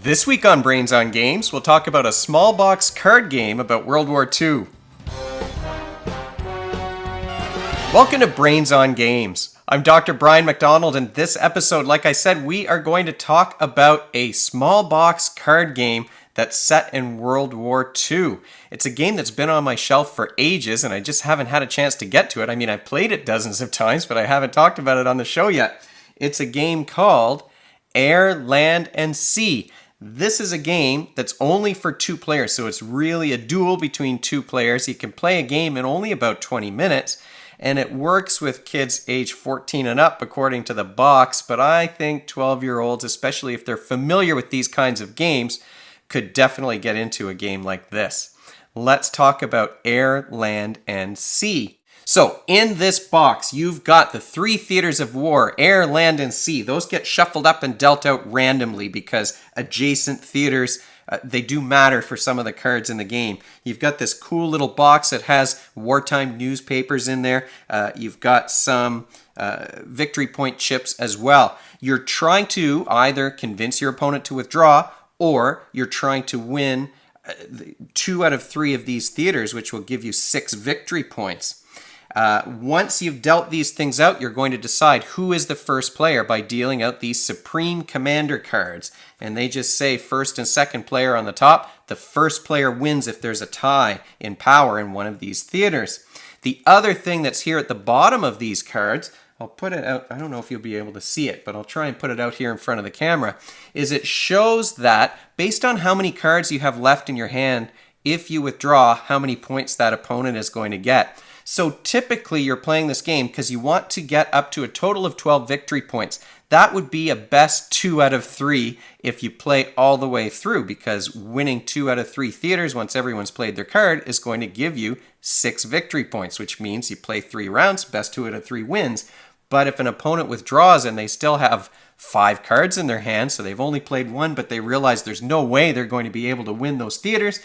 This week on Brains on Games, we'll talk about a small box card game about World War II. Welcome to Brains on Games. I'm Dr. Brian McDonald, and this episode, like I said, we are going to talk about a small box card game that's set in World War II. It's a game that's been on my shelf for ages, and I just haven't had a chance to get to it. I mean, I've played it dozens of times, but I haven't talked about it on the show yet. It's a game called Air, Land, and Sea. This is a game that's only for two players, so it's really a duel between two players. You can play a game in only about 20 minutes, and it works with kids age 14 and up according to the box, but I think 12-year-olds, especially if they're familiar with these kinds of games, could definitely get into a game like this. Let's talk about Air, Land, and Sea. So, in this box, you've got the three theaters of war, air, land, and sea. Those get shuffled up and dealt out randomly because adjacent theaters, they do matter for some of the cards in the game. You've got this cool little box that has wartime newspapers in there. You've got some victory point chips as well. You're trying to either convince your opponent to withdraw, or you're trying to win 2 out of 3 of these theaters, which will give you 6 victory points. Once you've dealt these things out, you're going to decide who is the first player by dealing out these Supreme Commander cards. And they just say first and second player on the top. The first player wins if there's a tie in power in one of these theaters. The other thing that's here at the bottom of these cards, I'll put it out, I don't know if you'll be able to see it, but I'll try and put it out here in front of the camera, is it shows that based on how many cards you have left in your hand, if you withdraw, how many points that opponent is going to get. So typically you're playing this game because you want to get up to a total of 12 victory points. That would be a best 2 out of 3 if you play all the way through, because winning 2 out of 3 theaters once everyone's played their card is going to give you 6 victory points, which means you play 3 rounds, best 2 out of 3 wins. But if an opponent withdraws and they still have 5 cards in their hand, so they've only played 1, but they realize there's no way they're going to be able to win those theaters,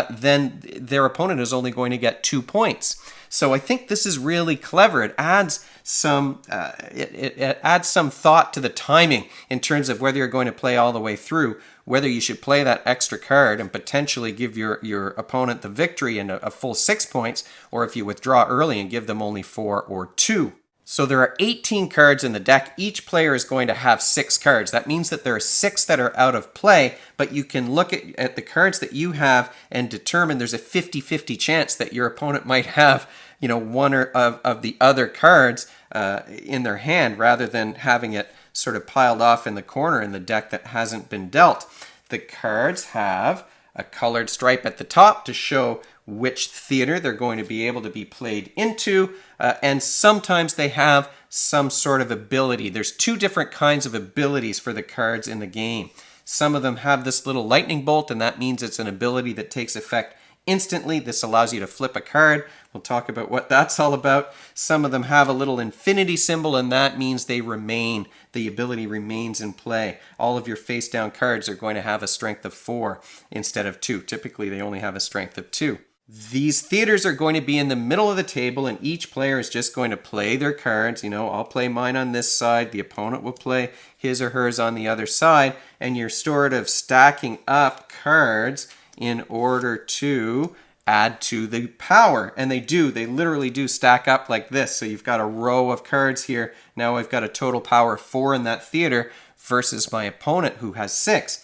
then their opponent is only going to get 2 points. So I think this is really clever. It adds some it adds some thought to the timing in terms of whether you're going to play all the way through, whether you should play that extra card and potentially give your opponent the victory and a full 6 points, or if you withdraw early and give them only 4 or 2. So there are 18 cards in the deck. Each player is going to have 6 cards. That means that there are 6 that are out of play, but you can look at the cards that you have and determine there's a 50-50 chance that your opponent might have, one of the other cards in their hand, rather than having it sort of piled off in the corner in the deck that hasn't been dealt. The cards have a colored stripe at the top to show which theater they're going to be able to be played into, and sometimes they have some sort of ability. There's 2 different kinds of abilities for the cards in the game. Some of them have this little lightning bolt, and that means it's an ability that takes effect instantly. This allows you to flip a card. We'll talk about what that's all about. Some of them have a little infinity symbol, and that means they remain. The ability remains in play. All of your face down cards are going to have a strength of 4 instead of 2. Typically, they only have a strength of 2. These theaters are going to be in the middle of the table, and each player is just going to play their cards. I'll play mine on this side. The opponent will play his or hers on the other side, and you're sort of stacking up cards in order to add to the power. And they literally do stack up like this. So you've got a row of cards here. Now I've got a total power of 4 in that theater versus my opponent who has 6.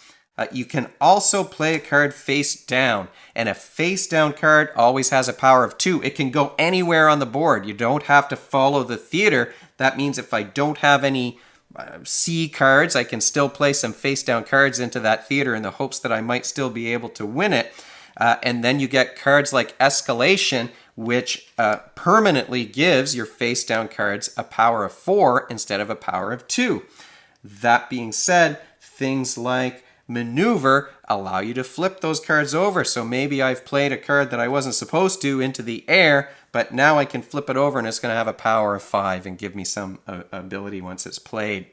You can also play a card face down, and a face down card always has a power of 2. It can go anywhere on the board. You don't have to follow the theater. That means if I don't have any C cards, I can still play some face down cards into that theater in the hopes that I might still be able to win it. And then you get cards like Escalation, which permanently gives your face down cards a power of 4 instead of a power of 2. That being said, things like Maneuver allow you to flip those cards over. So maybe I've played a card that I wasn't supposed to into the air, but now I can flip it over and it's going to have a power of 5 and give me some ability once it's played.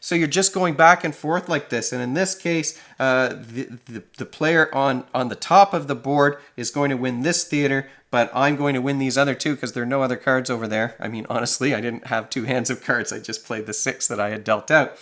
So you're just going back and forth like this. And in this case, the player on the top of the board is going to win this theater, but I'm going to win these other 2 because there are no other cards over there. I mean, honestly, I didn't have 2 hands of cards. I just played the 6 that I had dealt out.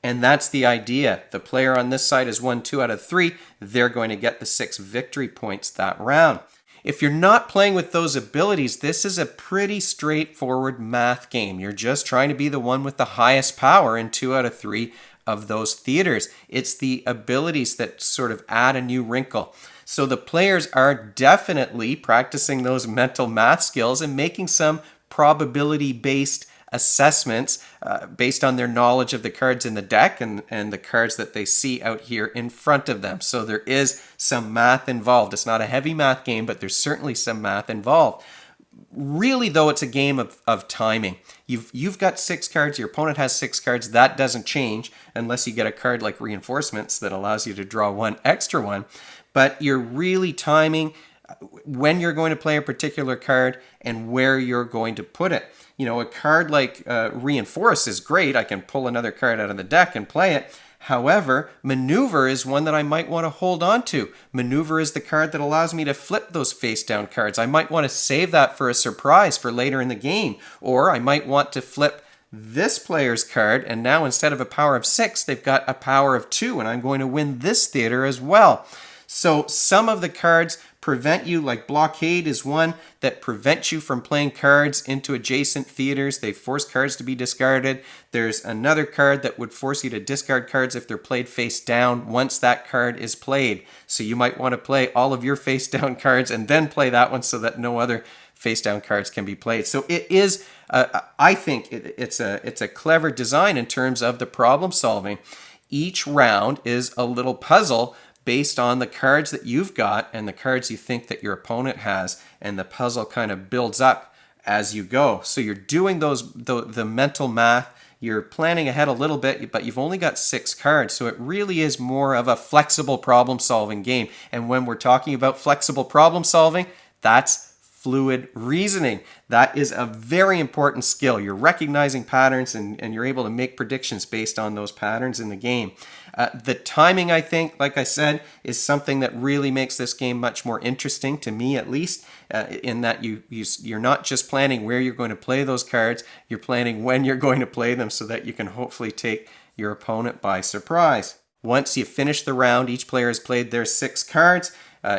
And that's the idea. The player on this side has won 2 out of 3. They're going to get the 6 victory points that round. If you're not playing with those abilities, this is a pretty straightforward math game. You're just trying to be the one with the highest power in 2 out of 3 of those theaters. It's the abilities that sort of add a new wrinkle. So the players are definitely practicing those mental math skills and making some probability-based assessments based on their knowledge of the cards in the deck and the cards that they see out here in front of them. So there is some math involved. It's not a heavy math game, but there's certainly some math involved. Really, though, it's a game of timing. You've got 6 cards, your opponent has 6 cards. That doesn't change unless you get a card like Reinforcements that allows you to draw 1 extra one. But you're really timing when you're going to play a particular card and where you're going to put it. You know, a card like Reinforce is great. I can pull another card out of the deck and play it. However, Maneuver is one that I might want to hold on to. Maneuver is the card that allows me to flip those face-down cards. I might want to save that for a surprise for later in the game. Or I might want to flip this player's card, and now instead of a power of 6, they've got a power of 2, and I'm going to win this theater as well. So some of the cards prevent you, like Blockade is one that prevents you from playing cards into adjacent theaters. They force cards to be discarded. There's another card that would force you to discard cards if they're played face down once that card is played. So you might want to play all of your face down cards and then play that one so that no other face down cards can be played. So it is, I think it's a clever design in terms of the problem solving. Each round is a little puzzle based on the cards that you've got and the cards you think that your opponent has, and the puzzle kind of builds up as you go. So you're doing the mental math, you're planning ahead a little bit, but you've only got 6 cards, so it really is more of a flexible problem-solving game. And when we're talking about flexible problem-solving, that's fluid reasoning. That is a very important skill. You're recognizing patterns and you're able to make predictions based on those patterns in the game. The timing, I think, like I said, is something that really makes this game much more interesting, to me at least, in that you're not just planning where you're going to play those cards, you're planning when you're going to play them so that you can hopefully take your opponent by surprise. Once you finish the round, each player has played their 6 cards.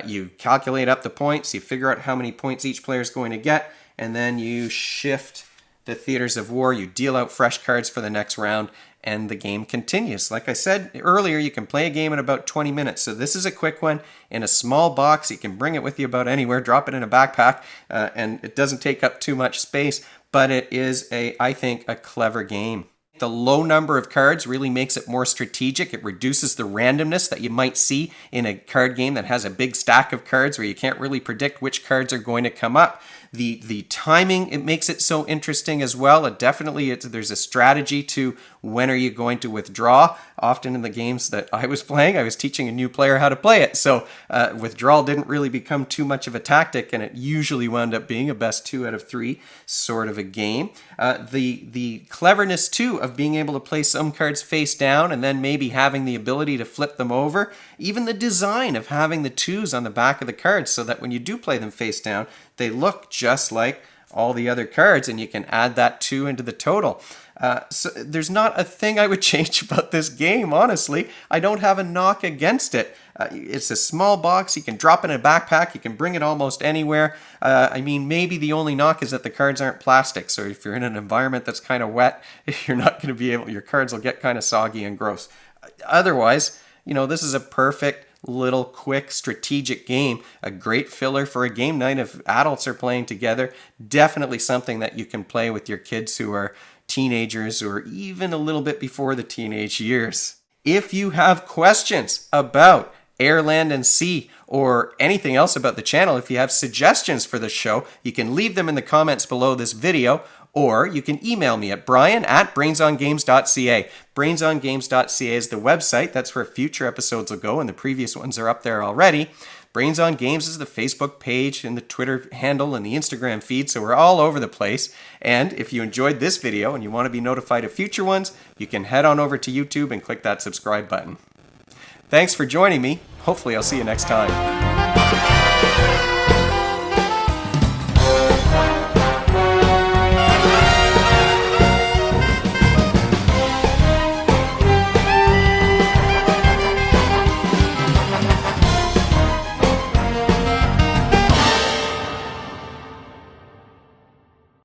You calculate up the points, you figure out how many points each player is going to get, and then you shift the theaters of war, you deal out fresh cards for the next round, and the game continues. Like I said earlier, you can play a game in about 20 minutes, so this is a quick one in a small box. You can bring it with you about anywhere, drop it in a backpack, and it doesn't take up too much space, but it is, I think, a clever game. The low number of cards really makes it more strategic. It reduces the randomness that you might see in a card game that has a big stack of cards where you can't really predict which cards are going to come up. The timing, it makes it so interesting as well. There's a strategy to when are you going to withdraw. Often in the games that I was playing, I was teaching a new player how to play it. So withdrawal didn't really become too much of a tactic, and it usually wound up being a best 2 out of 3 sort of a game. The cleverness, too, of being able to play some cards face down and then maybe having the ability to flip them over. Even the design of having the 2s on the back of the cards so that when you do play them face down, they look just like all the other cards, and you can add that 2 into the total. So there's not a thing I would change about this game, honestly. I don't have a knock against it. It's a small box. You can drop it in a backpack. You can bring it almost anywhere. I mean, maybe the only knock is that the cards aren't plastic. So if you're in an environment that's kind of wet, you're not going to be able, your cards will get kind of soggy and gross. Otherwise, this is a perfect little quick strategic game, a great filler for a game night if adults are playing together. Definitely something that you can play with your kids who are teenagers or even a little bit before the teenage years. If you have questions about Air, Land, and Sea or anything else about the channel, if you have suggestions for the show, you can leave them in the comments below this video, or you can email me at brian@brainsongames.ca. Brainsongames.ca is the website. That's where future episodes will go, and the previous ones are up there already. Brains on Games is the Facebook page and the Twitter handle and the Instagram feed, so we're all over the place. And if you enjoyed this video and you want to be notified of future ones, you can head on over to YouTube and click that subscribe button. Thanks for joining me. Hopefully I'll see you next time.